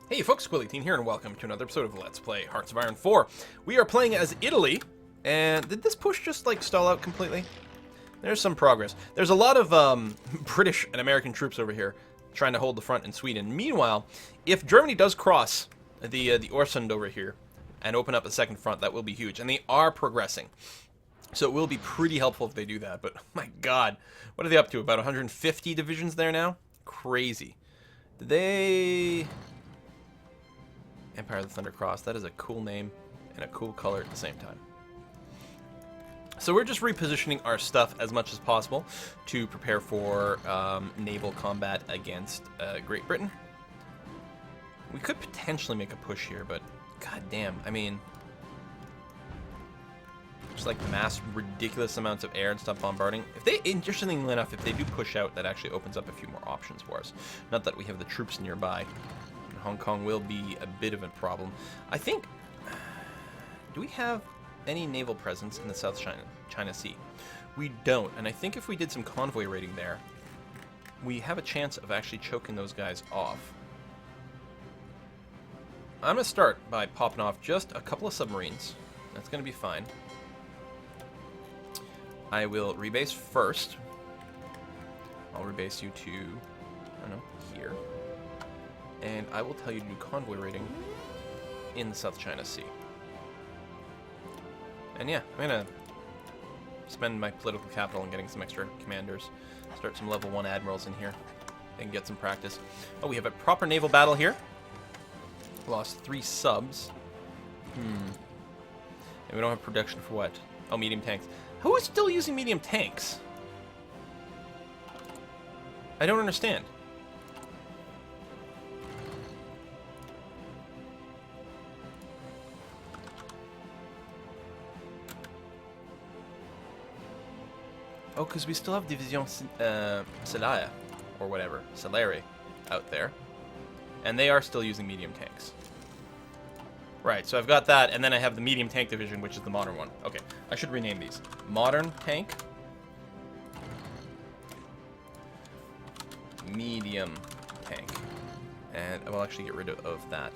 Hey folks, Quilly18 here, and welcome to another episode of Let's Play Hearts of Iron 4. We are playing as Italy, and did this push just, like, stall out completely? There's some progress. There's a lot of British and American troops over here trying to hold the front in Sweden. Meanwhile, if Germany does cross the Øresund over here and open up a second front, that will be huge, and they are progressing. So it will be pretty helpful if they do that, but my god, what are they up to? About 150 divisions there now? Crazy. Did they... Empire of the Thunder Cross. That is a cool name and a cool color at the same time. So we're just repositioning our stuff as much as possible to prepare for naval combat against Great Britain. We could potentially make a push here, but god damn, I mean, just like mass ridiculous amounts of air and stuff bombarding. If they, interestingly enough, if they do push out, that actually opens up a few more options for us. Not that we have the troops nearby. Hong Kong will be a bit of a problem. I think, do we have any naval presence in the South China Sea? We don't, and I think if we did some convoy raiding there, we have a chance of actually choking those guys off. I'm going to start by popping off just a couple of submarines. That's going to be fine. I will rebase first. I'll rebase you to, I don't know, here. And I will tell you to do convoy raiding in the South China Sea. And yeah, I'm gonna spend my political capital on getting some extra commanders. Start some level 1 admirals in here and get some practice. Oh, we have a proper naval battle here. Lost 3 subs. And we don't have production for what? Oh, medium tanks. Who is still using medium tanks? I don't understand. Oh, because we still have Division Celaya, or whatever, Celere, out there. And they are still using medium tanks. Right, so I've got that, and then I have the medium tank division, which is the modern one. Okay, I should rename these. Modern tank. Medium tank. And I will actually get rid of that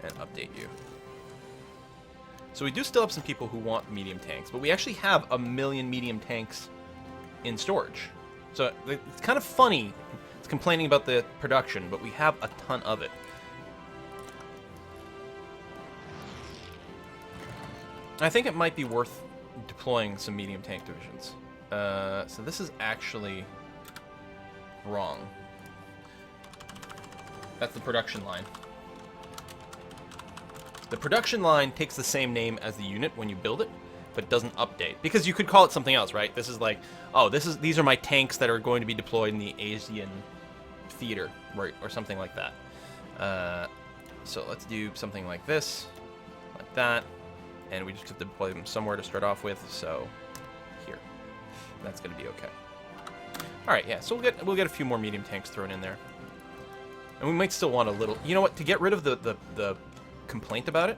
and update you. So we do still have some people who want medium tanks, but we actually have 1 million medium tanks in storage. So it's kind of funny. It's complaining about the production, but we have a ton of it. I think it might be worth deploying some medium tank divisions. So this is actually wrong. That's the production line. The production line takes the same name as the unit when you build it, but doesn't update. Because you could call it something else, right? This is like, oh, these are my tanks that are going to be deployed in the Asian theater, right, or something like that. So let's do something like this, like that, and we just have to deploy them somewhere to start off with. So here, that's going to be okay. All right, yeah. So we'll get a few more medium tanks thrown in there, and we might still want a little. You know what? To get rid of the complaint about it,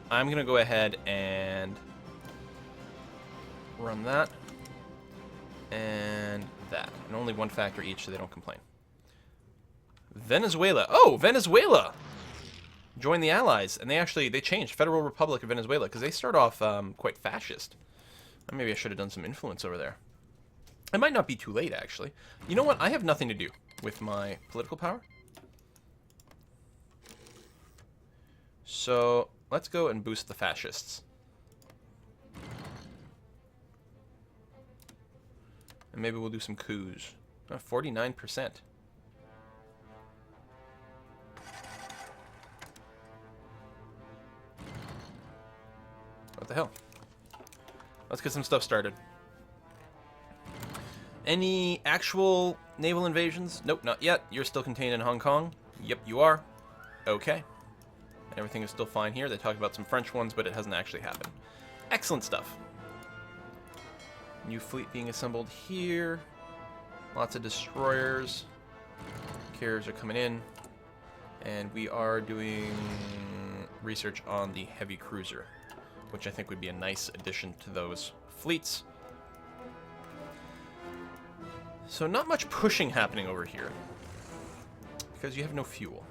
I'm going to go ahead and run that and that. And only 1 factor each so they don't complain. Venezuela. Oh, Venezuela! Joined the Allies. And they changed Federal Republic of Venezuela because they start off quite fascist. Maybe I should have done some influence over there. It might not be too late, actually. You know what? I have nothing to do with my political power. So let's go and boost the fascists. And maybe we'll do some coups. 49%. What the hell? Let's get some stuff started. Any actual naval invasions? Nope, not yet. You're still contained in Hong Kong? Yep, you are. Okay. Everything is still fine here. They talked about some French ones, but it hasn't actually happened. Excellent stuff. New fleet being assembled here. Lots of destroyers. Carriers are coming in. And we are doing research on the heavy cruiser, which I think would be a nice addition to those fleets. So not much pushing happening over here, because you have no fuel.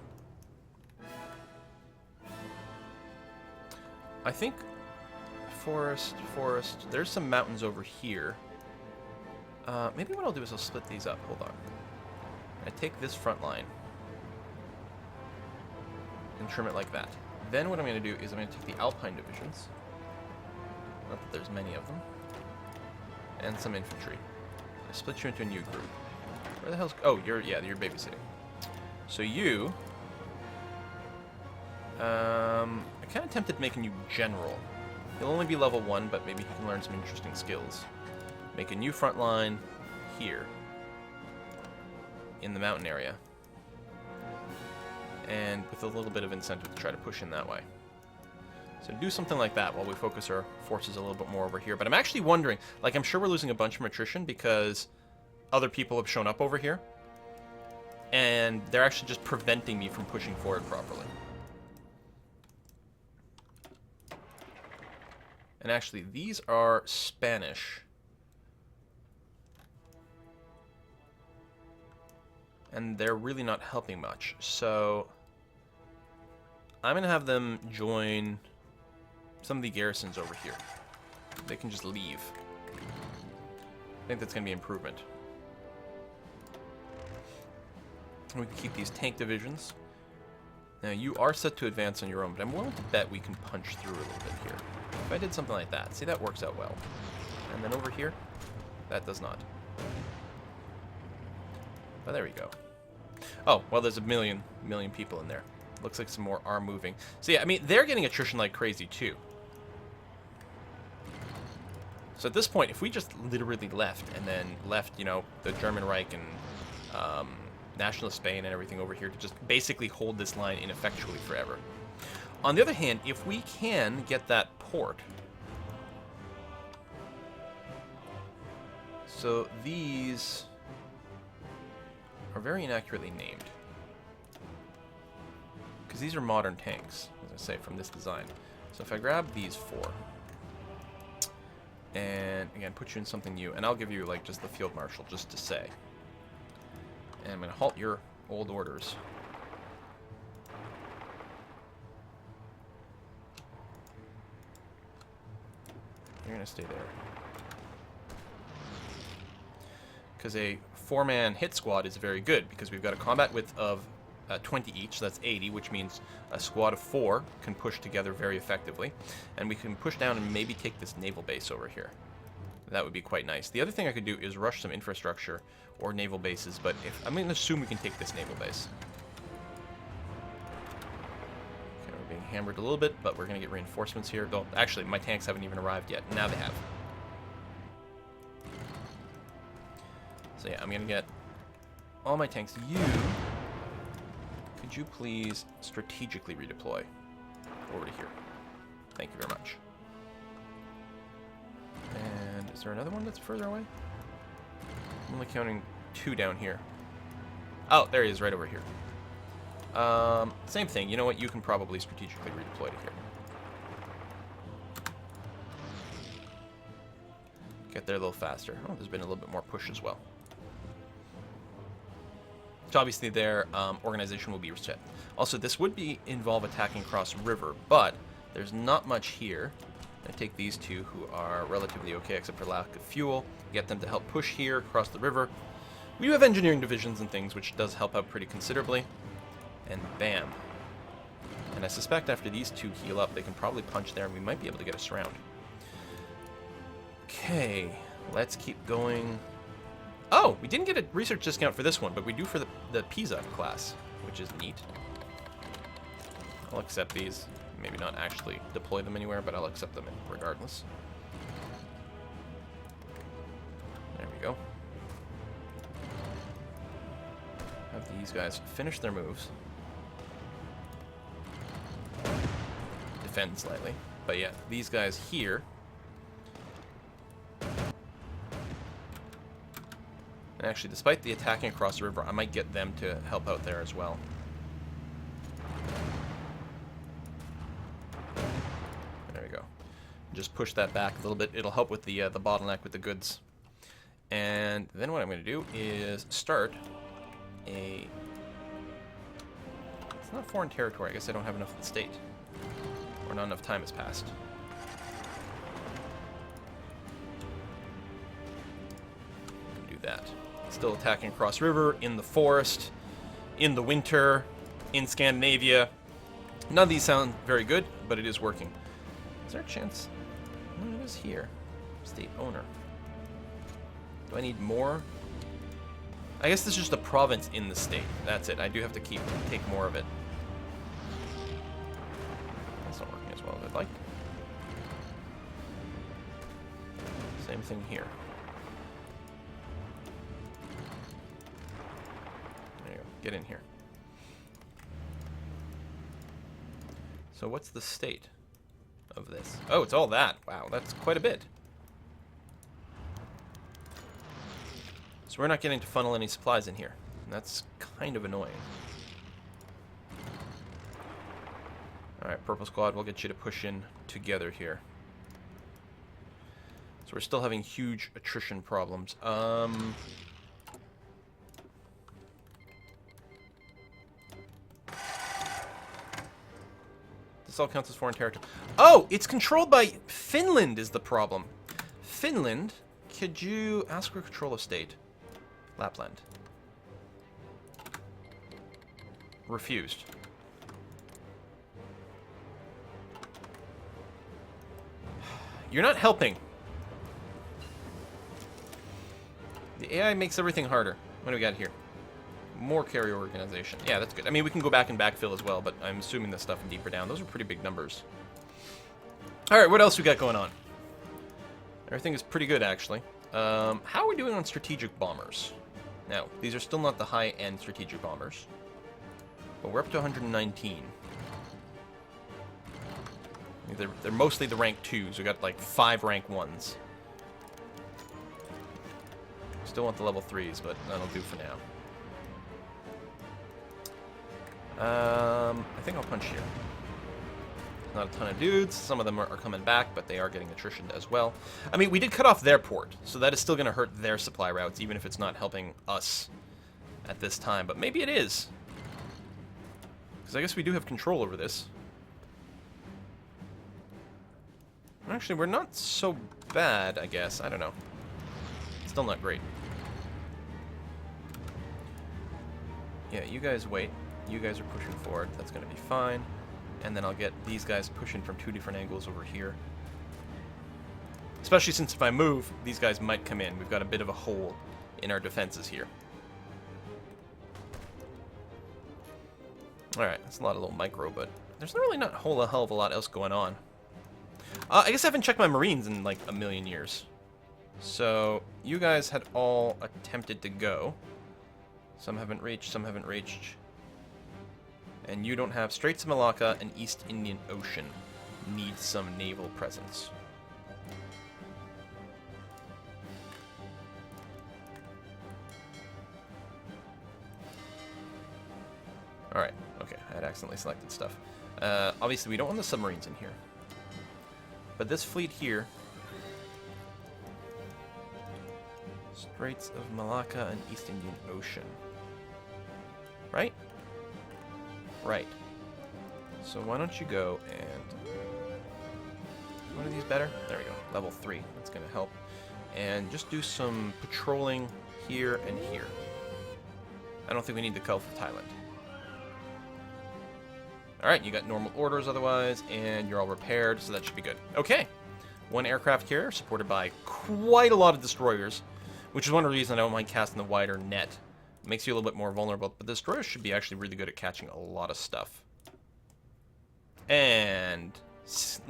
I think forest, forest. There's some mountains over here. Maybe what I'll do is I'll split these up. Hold on. I take this front line and trim it like that. Then what I'm going to do is I'm going to take the Alpine divisions. Not that there's many of them. And some infantry. I split you into a new group. Where the hell's... Oh, you're babysitting. So you... I'm kind of tempted making you general. You'll only be level 1, but maybe you can learn some interesting skills. Make a new front line here. In the mountain area. And with a little bit of incentive to try to push in that way. So do something like that while we focus our forces a little bit more over here. But I'm actually wondering, like, I'm sure we're losing a bunch from attrition because other people have shown up over here. And they're actually just preventing me from pushing forward properly. And actually, these are Spanish. And they're really not helping much. So I'm going to have them join some of the garrisons over here. They can just leave. I think that's going to be improvement. And we can keep these tank divisions. Now, you are set to advance on your own, but I'm willing to bet we can punch through a little bit here. If I did something like that, see, that works out well. And then over here, that does not. Oh, there we go. Oh, well, there's a million people in there. Looks like some more are moving. So yeah, I mean, they're getting attrition like crazy too. So at this point, if we just literally left and then left, you know, the German Reich and Nationalist Spain and everything over here to just basically hold this line ineffectually forever. On the other hand, if we can get that port... So these are very inaccurately named. Because these are modern tanks, as I say, from this design. So if I grab these 4, and again, put you in something new, and I'll give you like just the Field Marshal, just to say. And I'm going to halt your old orders. You're going to stay there. Because a 4-man hit squad is very good, because we've got a combat width of 20 each, so that's 80, which means a squad of 4 can push together very effectively. And we can push down and maybe take this naval base over here. That would be quite nice. The other thing I could do is rush some infrastructure or naval bases, but I'm going to assume we can take this naval base. Okay, we're being hammered a little bit, but we're going to get reinforcements here. Though, actually, my tanks haven't even arrived yet. Now they have. So yeah, I'm going to get all my tanks. You... Could you please strategically redeploy over to here? Thank you very much. And is there another one that's further away? I'm only counting 2 down here. Oh, there he is, right over here. Same thing. You know what? You can probably strategically redeploy to here. Get there a little faster. Oh, there's been a little bit more push as well. So obviously their organization will be reset. Also, this would involve attacking across river, but there's not much here. I take these 2 who are relatively okay except for lack of fuel, get them to help push here across the river. We do have engineering divisions and things, which does help out pretty considerably. And bam. And I suspect after these 2 heal up, they can probably punch there and we might be able to get us around. Okay, let's keep going. Oh, we didn't get a research discount for this one, but we do for the Pisa class, which is neat. I'll accept these. Maybe not actually deploy them anywhere, but I'll accept them regardless. There we go. Have these guys finish their moves. Defend slightly. But yeah, these guys here. And actually, despite the attacking across the river, I might get them to help out there as well. There we go. Just push that back a little bit. It'll help with the bottleneck with the goods. And then what I'm going to do is start a... It's not foreign territory. I guess I don't have enough of the state. Or not enough time has passed. Do that. Still attacking across river, in the forest, in the winter, in Scandinavia. None of these sound very good, but it is working. Is there a chance? No, it is here. State owner. Do I need more? I guess this is just a province in the state. That's it. I do have to take more of it. That's not working as well as I'd like. Same thing here. There you go. Get in here. So what's the state of this? Oh, it's all that. Wow, that's quite a bit. So we're not getting to funnel any supplies in here. And that's kind of annoying. Alright, Purple Squad, we'll get you to push in together here. So we're still having huge attrition problems. This all counts as foreign territory. Oh, it's controlled by Finland is the problem. Finland, could you ask for control of state? Lapland. Refused. You're not helping. The AI makes everything harder. What do we got here? More carrier organization. Yeah, that's good. I mean, we can go back and backfill as well, but I'm assuming the stuff in deeper down. Those are pretty big numbers. All right, what else we got going on? Everything is pretty good, actually. How are we doing on strategic bombers? Now, these are still not the high-end strategic bombers, but we're up to 119. They're mostly the rank 2s. We got like 5 rank 1s. Still want the level 3s, but that'll do for now. I think I'll punch here. Not a ton of dudes. Some of them are coming back, but they are getting attrition as well. I mean, we did cut off their port, so that is still going to hurt their supply routes, even if it's not helping us at this time. But maybe it is. Because I guess we do have control over this. Actually, we're not so bad, I guess. I don't know. Still not great. Yeah, you guys wait. You guys are pushing forward. That's going to be fine. And then I'll get these guys pushing from 2 different angles over here. Especially since if I move, these guys might come in. We've got a bit of a hole in our defenses here. Alright, that's a lot of little micro, but there's really not a whole hell of a lot else going on. I guess I haven't checked my Marines in like a million years. So, you guys had all attempted to go. Some haven't reached, some haven't reached. And you don't have Straits of Malacca and East Indian Ocean. Need some naval presence. Alright, okay, I had accidentally selected stuff. Obviously, we don't want the submarines in here. But this fleet here... Straits of Malacca and East Indian Ocean. Right? Right. So why don't you go and... One of these better? There we go. Level 3. That's going to help. And just do some patrolling here and here. I don't think we need the Gulf of Thailand. Alright, you got normal orders otherwise, and you're all repaired, so that should be good. Okay. 1 aircraft carrier, supported by quite a lot of destroyers, which is one of the reasons I don't mind casting the wider net. It makes you a little bit more vulnerable, but the destroyers should be actually really good at catching a lot of stuff. And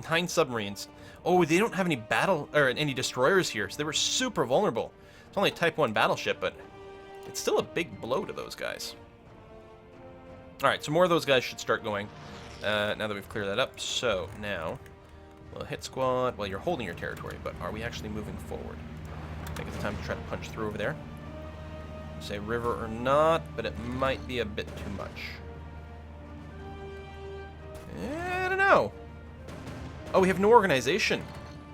9 submarines. Oh, they don't have any any destroyers here, so they were super vulnerable. It's only a Type 1 battleship, but it's still a big blow to those guys. Alright, so more of those guys should start going now that we've cleared that up. So, now, well, hit squad. Well, you're holding your territory, but are we actually moving forward? I think it's time to try to punch through over there. Say river or not, but it might be a bit too much. I don't know. Oh, we have no organization.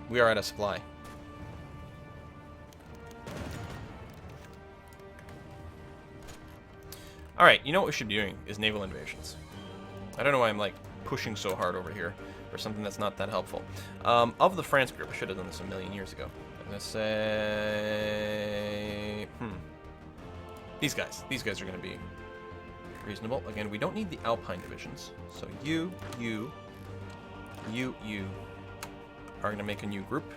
We are out of supply. Alright, you know what we should be doing is naval invasions. I don't know why I'm like pushing so hard over here. for something that's not that helpful. Of the France group, I should have done this a million years ago. I'm going to say... These guys. These guys are going to be reasonable. Again, we don't need the Alpine divisions. So you are going to make a new group.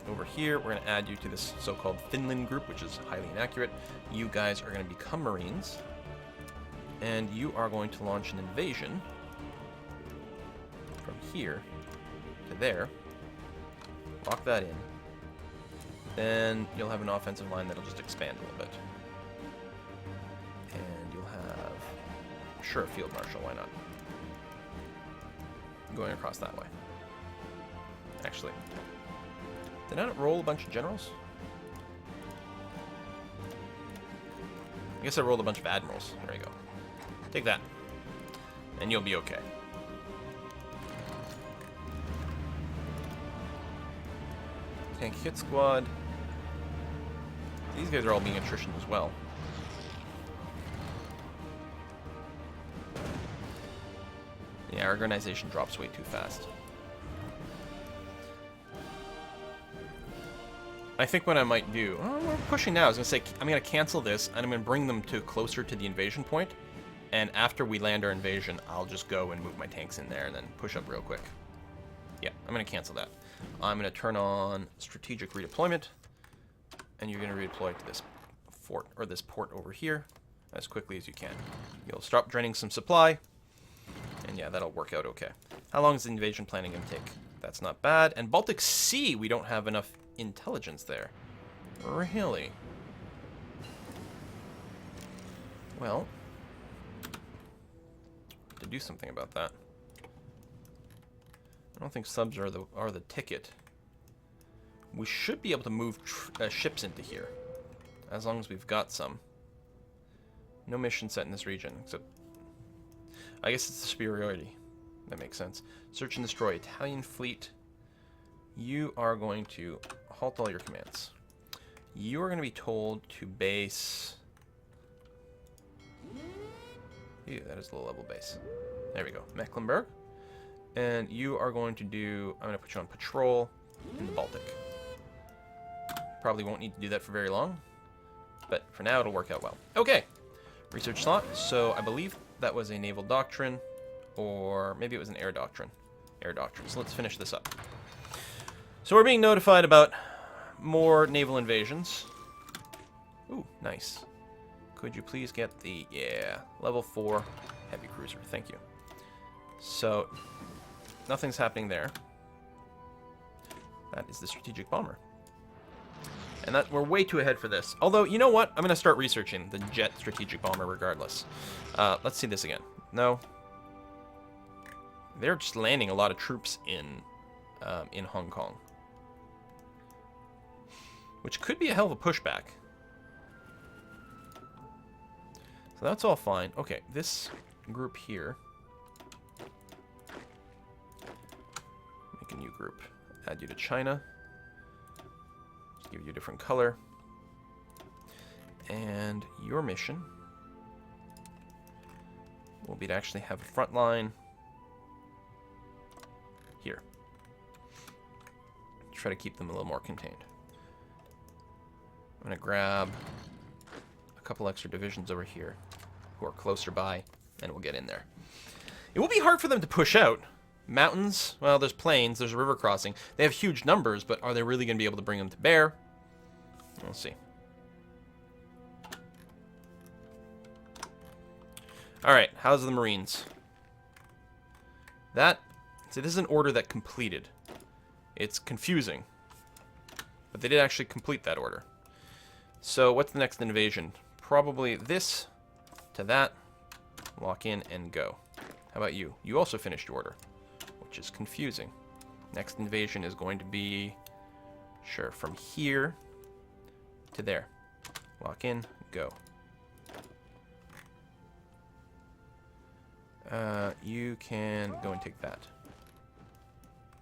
Over here, we're going to add you to this so-called Finland group, which is highly inaccurate. You guys are going to become Marines. And you are going to launch an invasion from here to there. Lock that in. Then you'll have an offensive line that'll just expand a little bit. And you'll have, sure, a field marshal, why not? Going across that way. Actually, did I not roll a bunch of generals? I guess I rolled a bunch of admirals. There you go. Take that. And you'll be okay. Tank hit squad. These guys are all being attrition as well. Yeah, our organization drops way too fast. I think what I might do... Oh, we're pushing now. I was going to say, I'm going to cancel this, and I'm going to bring them to closer to the invasion point. And after we land our invasion, I'll just go and move my tanks in there and then push up real quick. Yeah, I'm going to cancel that. I'm going to turn on strategic redeployment. And you're going to redeploy to this fort, or this port over here, as quickly as you can. You'll stop draining some supply. And yeah, that'll work out okay. How long is the invasion planning going to take? That's not bad. And Baltic Sea, we don't have enough intelligence there. Really? Well, to do something about that. I don't think subs are the ticket. We should be able to move ships into here, as long as we've got some. No mission set in this region, except I guess it's the superiority. That makes sense. Search and destroy Italian fleet. You are going to halt all your commands. You are going to be told to base... Ew, that is a low-level base. There we go. Mecklenburg. And you are going to do... I'm going to put you on patrol in the Baltic. Probably won't need to do that for very long, but for now it'll work out well. Okay. Research slot. So I believe that was a naval doctrine, or maybe it was an air doctrine. Air doctrine. So let's finish this up. So we're being notified about more naval invasions. Ooh, nice. Could you please get the, level 4 heavy cruiser. Thank you. So, nothing's happening there. That is the strategic bomber. And that we're way too ahead for this. Although, you know what? I'm going to start researching the jet strategic bomber regardless. Let's see this again. No. They're just landing a lot of troops in Hong Kong. Which could be a hell of a pushback. So that's all fine. Okay, this group here. Make a new group. Add you to China. Just give you a different color. And your mission will be to actually have a front line here. Try to keep them a little more contained. I'm going to grab a couple extra divisions over here who are closer by, and we'll get in there. It will be hard for them to push out. Mountains, well, there's plains, there's a river crossing. They have huge numbers, but are they really going to be able to bring them to bear? We'll see. Alright, how's the Marines? See, this is an order that completed. It's confusing. But they did actually complete that order. So, what's the next invasion? Probably this to that. Lock in and go. How about you? You also finished your order, which is confusing. Next invasion is going to be, sure, from here to there. Lock in, go. You can go and take that.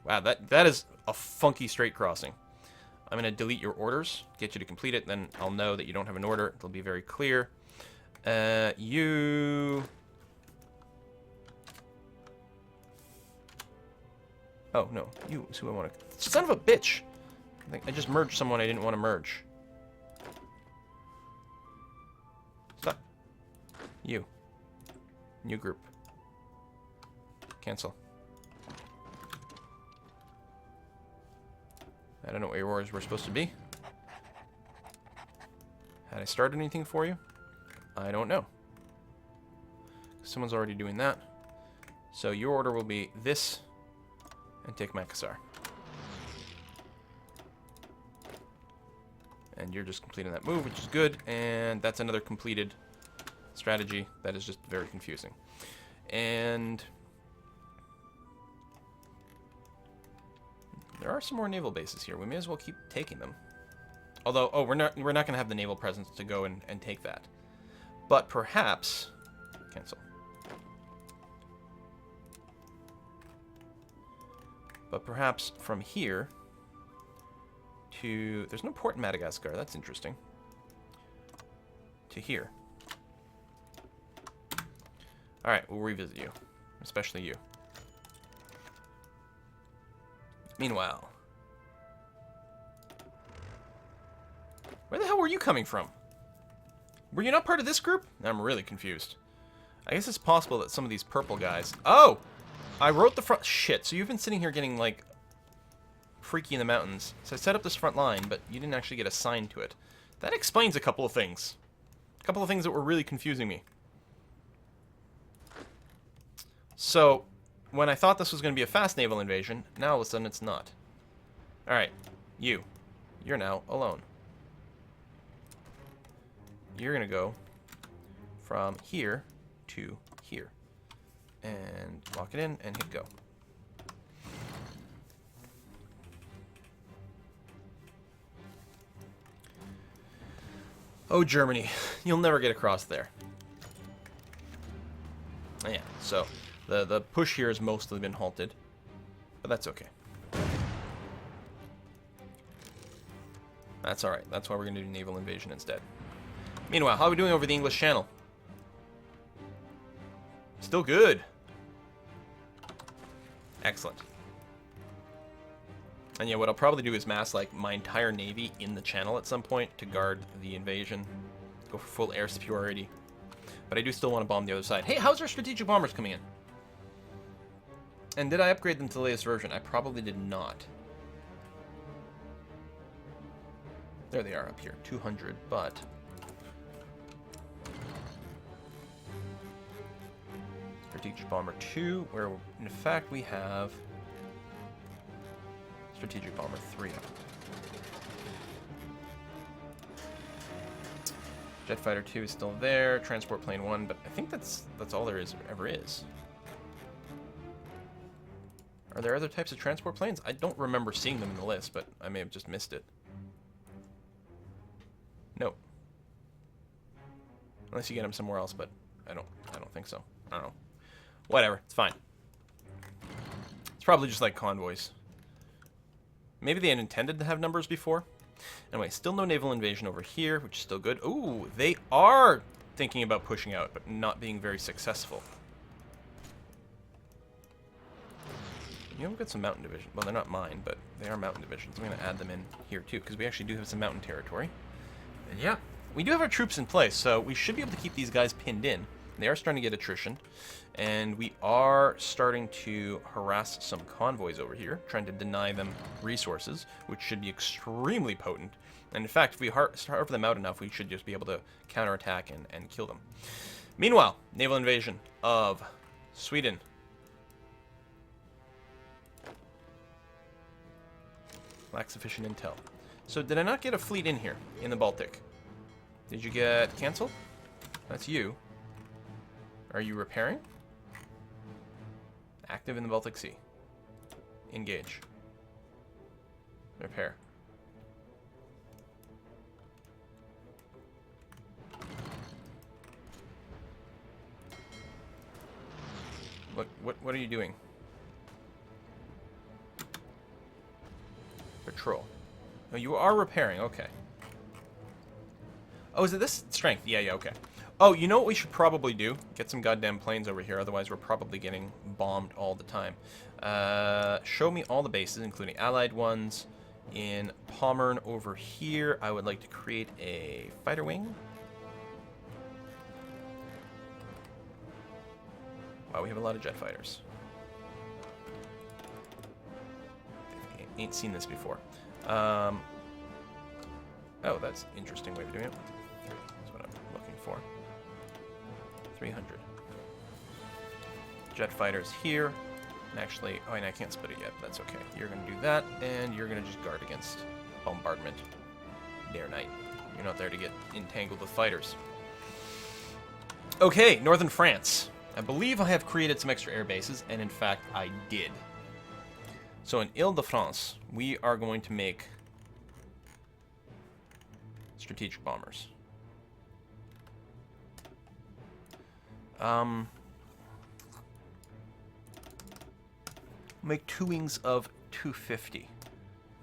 Wow, that is a funky straight crossing. I'm going to delete your orders, get you to complete it, then I'll know that you don't have an order. It'll be very clear. You... Oh, no. You is who I want to... Son of a bitch! I just merged someone I didn't want to merge. Stop. You. New group. Cancel. I don't know what your orders were supposed to be. Had I started anything for you? I don't know. Someone's already doing that. So your order will be this, and take Makassar. And you're just completing that move, which is good, and that's another completed strategy that is just very confusing. And there are some more naval bases here. We may as well keep taking them. Although, oh, we're not going to have the naval presence to go and take that. But perhaps... Cancel. But perhaps from here to... There's no port in Madagascar. That's interesting. To here. Alright, we'll revisit you. Especially you. Meanwhile... Where the hell were you coming from? Were you not part of this group? I'm really confused. I guess it's possible that some of these purple guys... Oh! I wrote the front... Shit, so you've been sitting here getting, like, freaky in the mountains. So I set up this front line, but you didn't actually get assigned to it. That explains a couple of things. A couple of things that were really confusing me. So, when I thought this was going to be a fast naval invasion, now all of a sudden it's not. Alright, you. You're now alone. You're going to go from here to here. And lock it in and hit go. Oh, Germany. You'll never get across there. Yeah, so the push here has mostly been halted. But that's okay. That's alright. That's why we're going to do naval invasion instead. Meanwhile, how are we doing over the English Channel? Still good. Excellent. And yeah, what I'll probably do is mass like my entire navy in the channel at some point to guard the invasion. Go for full air superiority. But I do still want to bomb the other side. Hey, how's our strategic bombers coming in? And did I upgrade them to the latest version? I probably did not. There they are up here, 200, but... Strategic Bomber 2, where in fact we have Strategic Bomber 3. Jet Fighter 2 is still there, Transport Plane 1, but I think that's all there is ever is. Are there other types of transport planes? I don't remember seeing them in the list, but I may have just missed it. No. Unless you get them somewhere else, but I don't think so. I don't know. Whatever, it's fine. It's probably just like convoys. Maybe they had intended to have numbers before. Anyway, still no naval invasion over here, which is still good. Ooh, they are thinking about pushing out, but not being very successful. You know, we've got some mountain division. Well, they're not mine, but they are mountain divisions. I'm going to add them in here, too, because we actually do have some mountain territory. And yeah, we do have our troops in place, so we should be able to keep these guys pinned in. They are starting to get attrition, and we are starting to harass some convoys over here, trying to deny them resources, which should be extremely potent. And in fact, if we starve them out enough, we should just be able to counterattack and kill them. Meanwhile, naval invasion of Sweden. Lack sufficient intel. So did I not get a fleet in here, in the Baltic? Did you get canceled? That's you. Are you repairing? Active in the Baltic Sea. Engage. Repair. What are you doing? Patrol. Oh, you are repairing. Okay. Oh, is it this strength? Yeah, okay. Oh, you know what we should probably do? Get some goddamn planes over here, otherwise we're probably getting bombed all the time. Show me all the bases, including allied ones. In Pommern over here, I would like to create a fighter wing. Wow, we have a lot of jet fighters. Ain't seen this before. Oh, that's an interesting way of doing it. 3 is what I'm looking for. 300. Jet fighters here. And actually, oh, and I can't split it yet, but that's okay. You're going to do that, and you're going to just guard against bombardment day or night. You're not there to get entangled with fighters. Okay, northern France. I believe I have created some extra air bases, and in fact, I did. So in Ile-de-France, we are going to make strategic bombers. Make 2 wings of 250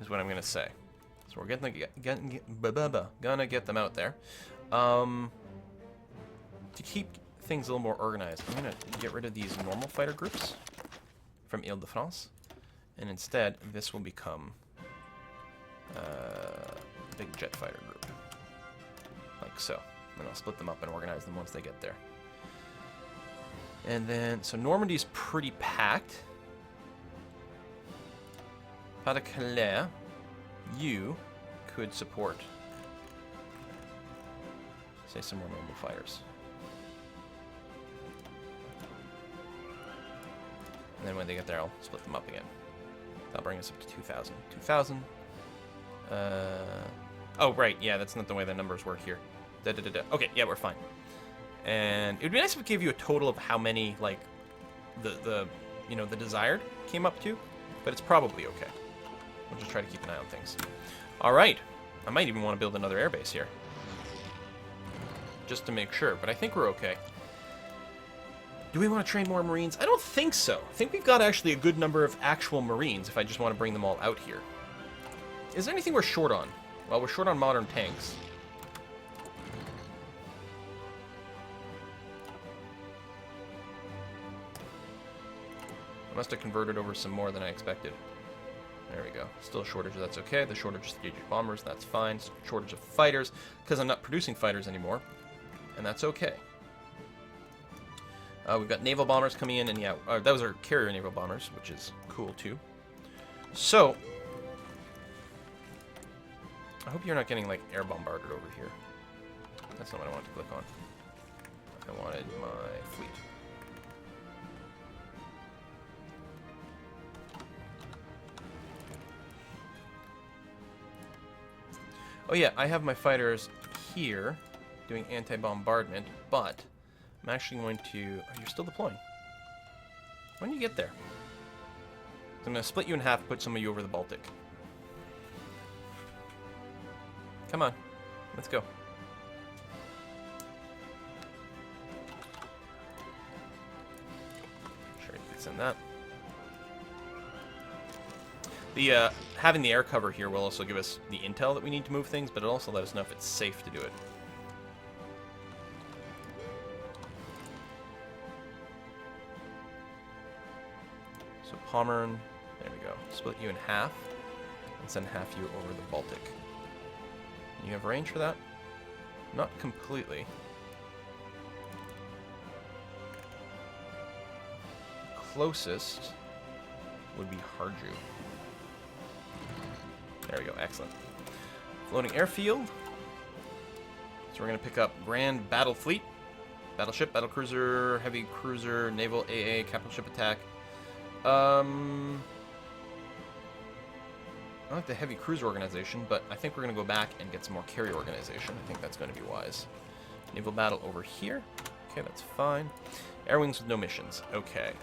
is what I'm going to say. So we're gonna get them out there. To keep things a little more organized, I'm going to get rid of these normal fighter groups from Ile-de-France. And instead, this will become a big jet fighter group. Like so. And I'll split them up and organize them once they get there. And then, so Normandy's pretty packed. Pas-de-Calais, you could support, say, some more normal fighters. And then when they get there, I'll split them up again. That'll bring us up to 2,000. 2,000. Oh, right. Yeah, that's not the way the numbers work here. Okay, yeah, we're fine. And it would be nice if it gave you a total of how many, like, the desired came up to, but it's probably okay. We'll just try to keep an eye on things. All right. I might even want to build another airbase here, just to make sure, but I think we're okay. Do we want to train more Marines? I don't think so. I think we've got actually a good number of actual Marines if I just want to bring them all out here. Is there anything we're short on? Well, we're short on modern tanks. I must have converted over some more than I expected. There we go. Still a shortage, that's okay. The shortage of strategic bombers, that's fine. Shortage of fighters, because I'm not producing fighters anymore. And that's okay. We've got naval bombers coming in, and yeah, those are carrier naval bombers, which is cool too. So, I hope you're not getting like air bombarded over here. That's not what I wanted to click on. I wanted my fleet. Oh yeah, I have my fighters here doing anti-bombardment, but I'm actually going to... Oh, you're still deploying. When do you get there? So I'm going to split you in half, put some of you over the Baltic. Come on. Let's go. Sure, you can send that. The, having the air cover here will also give us the intel that we need to move things, but it'll also let us know if it's safe to do it. So Pommern, there we go. Split you in half, and send half you over the Baltic. You have range for that? Not completely. Closest would be Harju. There we go, excellent. Floating airfield. So we're going to pick up Grand Battle Fleet. Battleship, Battlecruiser, Heavy Cruiser, Naval AA, Capital Ship Attack. I like the Heavy Cruiser organization, but I think we're going to go back and get some more carrier organization. I think that's going to be wise. Naval Battle over here. Okay, that's fine. Air Wings with no missions. Okay.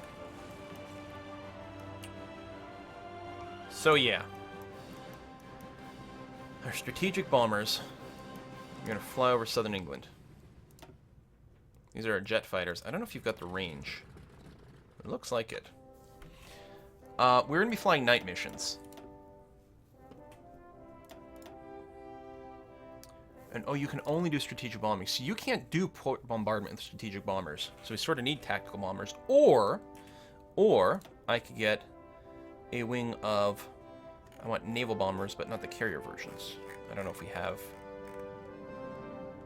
So yeah. Our strategic bombers are going to fly over southern England. These are our jet fighters. I don't know if you've got the range. It looks like it. We're going to be flying night missions. And oh, you can only do strategic bombing. So you can't do port bombardment with strategic bombers. So we sort of need tactical bombers. Or I could get a wing of... I want naval bombers, but not the carrier versions. I don't know if we have...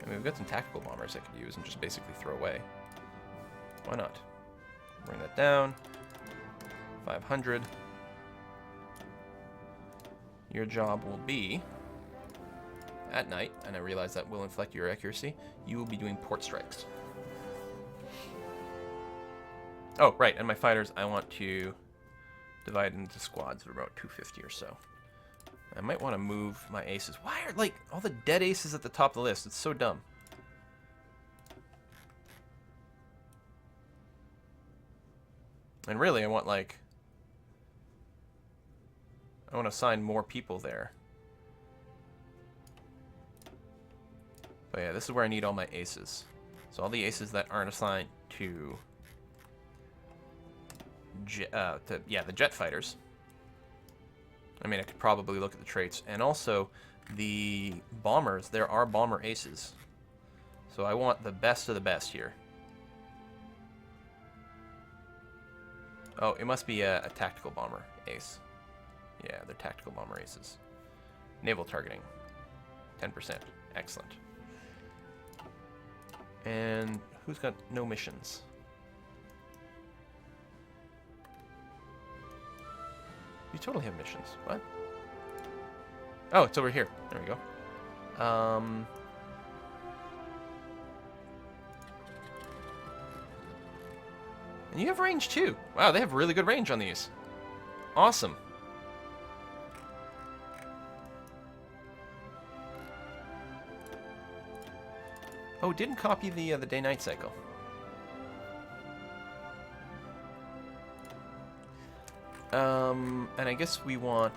I mean, we've got some tactical bombers I could use and just basically throw away. Why not? Bring that down. 500. Your job will be... at night, and I realize that will inflect your accuracy, you will be doing port strikes. Oh, right, and my fighters, I want to divide into squads of about 250 or so. I might want to move my aces. Why are, like, all the dead aces at the top of the list? It's so dumb. And really, I want, like... I want to assign more people there. But yeah, this is where I need all my aces. So all the aces that aren't assigned to... the jet fighters. I mean, I could probably look at the traits. And also, the bombers, there are bomber aces. So I want the best of the best here. Oh, it must be a tactical bomber ace. Yeah, they're tactical bomber aces. Naval targeting. 10%. Excellent. And who's got no missions? You totally have missions. What? Oh, it's over here. There we go. And you have range too. Wow, they have really good range on these. Awesome. Oh, didn't copy the day-night cycle. And I guess we want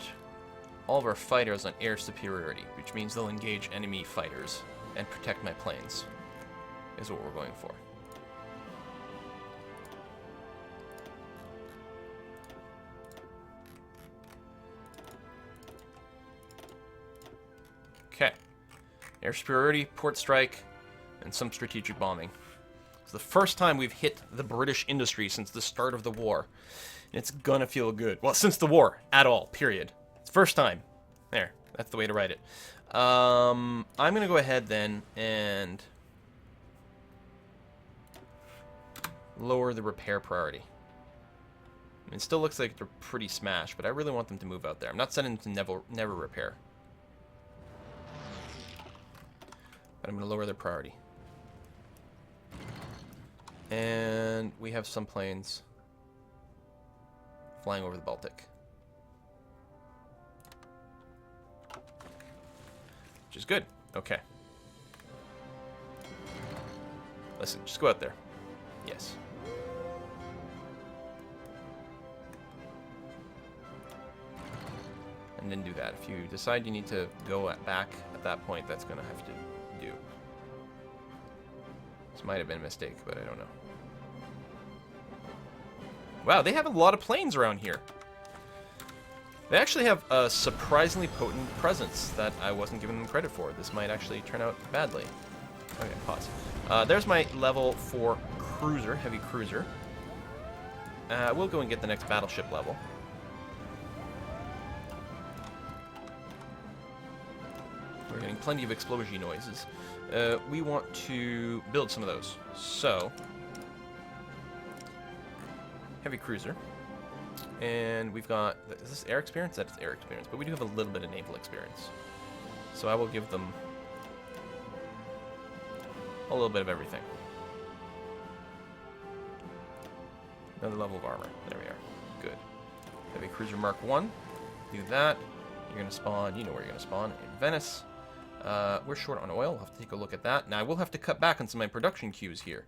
all of our fighters on air superiority, which means they'll engage enemy fighters and protect my planes, is what we're going for. Okay. Air superiority, port strike, and some strategic bombing. It's the first time we've hit the British industry since the start of the war. And it's gonna feel good. Well, since the war, at all, period. It's first time. There, that's the way to write it. I'm gonna go ahead then and lower the repair priority. I mean, it still looks like they're pretty smashed, but I really want them to move out there. I'm not sending them to never repair. But I'm gonna lower their priority. And we have some planes flying over the Baltic. Which is good. Okay. Listen, just go out there. Yes. And then do that. If you decide you need to go back at that point, that's going to have to do. This might have been a mistake, but I don't know. Wow, they have a lot of planes around here. They actually have a surprisingly potent presence that I wasn't giving them credit for. This might actually turn out badly. Okay, pause. There's my level 4 cruiser, heavy cruiser. We'll go and get the next battleship level. We're getting plenty of explosion noises. We want to build some of those. So, heavy cruiser. And we've got, is this air experience? That's air experience, but we do have a little bit of naval experience. So I will give them a little bit of everything. Another level of armor. There we are. Good. Heavy cruiser Mark 1. Do that. You're going to spawn, you know where you're going to spawn, in Venice. We're short on oil. I'll have to take a look at that. Now, I will have to cut back on some of my production queues here.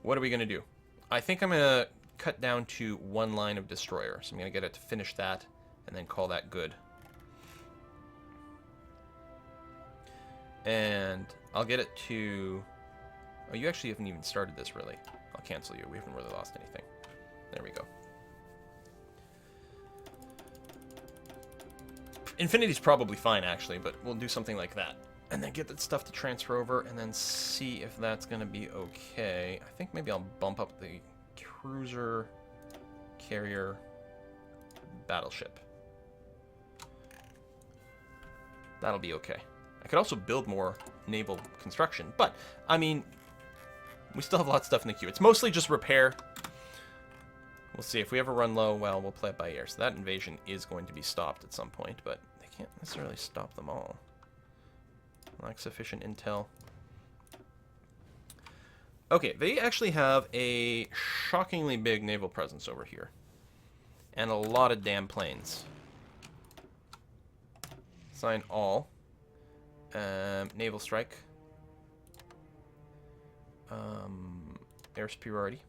What are we going to do? I think I'm going to cut down to one line of destroyer. So I'm going to get it to finish that and then call that good. And I'll get it to... Oh, you actually haven't even started this, really. I'll cancel you. We haven't really lost anything. There we go. Infinity's probably fine, actually, but we'll do something like that. And then get that stuff to transfer over, and then see if that's going to be okay. I think maybe I'll bump up the cruiser, carrier, battleship. That'll be okay. I could also build more naval construction, but, I mean, we still have a lot of stuff in the queue. It's mostly just repair. We'll see. If we ever run low, well, we'll play it by ear. So that invasion is going to be stopped at some point, but they can't necessarily stop them all. Lack sufficient intel. Okay, they actually have a shockingly big naval presence over here. And a lot of damn planes. Assign all. Naval strike. Air superiority.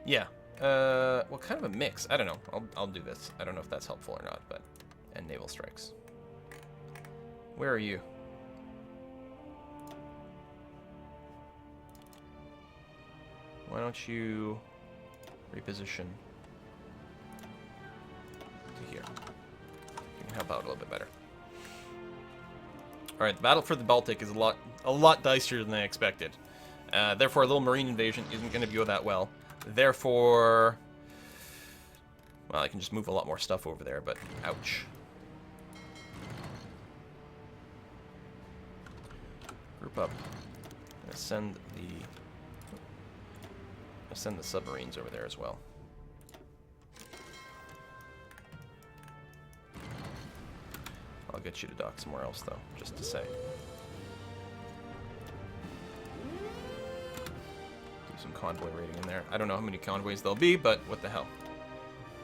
Yeah. Well, kind of a mix. I don't know. I'll do this. I don't know if that's helpful or not, but... And naval strikes. Where are you? Why don't you reposition to here? You can help out a little bit better. Alright, the battle for the Baltic is a lot dicier than I expected. Therefore, a little marine invasion isn't going to go that well. Therefore, well, I can just move a lot more stuff over there, but ouch. Group up. I'm gonna send the submarines over there as well. I'll get you to dock somewhere else, though, just to say. Some convoy raiding in there. I don't know how many convoys there'll be, but what the hell.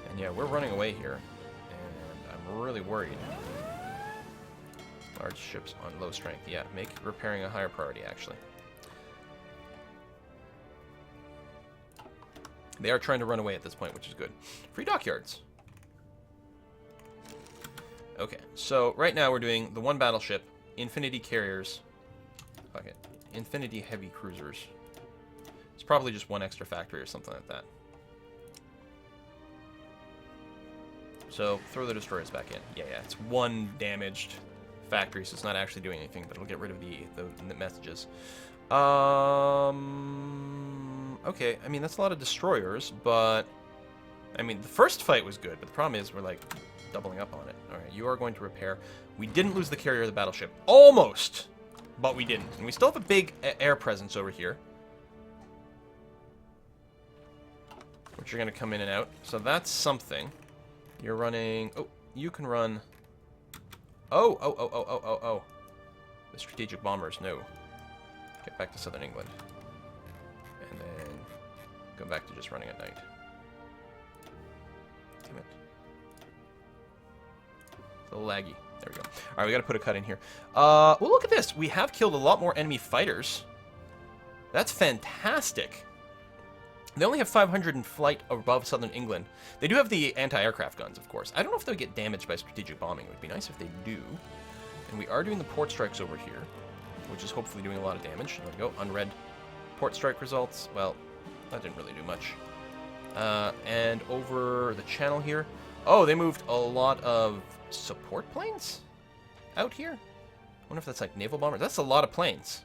And yeah, we're running away here, and I'm really worried. Large ships on low strength. Yeah, make repairing a higher priority, actually. They are trying to run away at this point, which is good. Free dockyards. Okay, so right now we're doing the one battleship, Infinity carriers, fuck it, Infinity heavy cruisers. It's probably just one extra factory or something like that. So, throw the destroyers back in. Yeah, it's one damaged factory, so it's not actually doing anything, but it'll get rid of the messages. Okay, I mean, that's a lot of destroyers, but... I mean, the first fight was good, but the problem is we're, like, doubling up on it. Alright, you are going to repair. We didn't lose the carrier of the battleship. Almost! But we didn't. And we still have a big air presence over here, which are going to come in and out. So that's something. You're running... Oh, you can run... Oh. The strategic bombers, no. Get back to southern England. And then go back to just running at night. Damn it. It's a little laggy. There we go. Alright, we gotta put a cut in here. Well, look at this. We have killed a lot more enemy fighters. That's fantastic. They only have 500 in flight above southern England. They do have the anti-aircraft guns, of course. I don't know if they'll get damaged by strategic bombing. It would be nice if they do. And we are doing the port strikes over here, which is hopefully doing a lot of damage. There we go. Unread port strike results. Well, that didn't really do much. And over the channel here. Oh, they moved a lot of support planes out here. I wonder if that's like naval bombers. That's a lot of planes.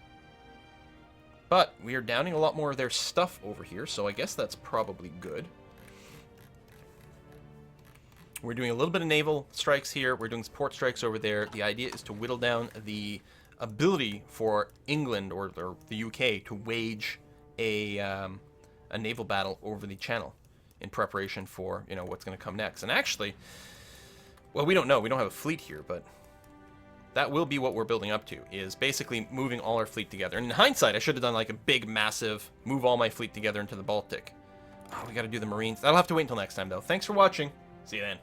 But we are downing a lot more of their stuff over here, so I guess that's probably good. We're doing a little bit of naval strikes here. We're doing port strikes over there. The idea is to whittle down the ability for England or the UK to wage a naval battle over the channel in preparation for, you know, what's going to come next. And actually, well, we don't know. We don't have a fleet here, but that will be what we're building up to, is basically moving all our fleet together. And in hindsight, I should have done like a big, massive, move all my fleet together into the Baltic. Oh, we got to do the Marines. That'll have to wait until next time, though. Thanks for watching. See you then.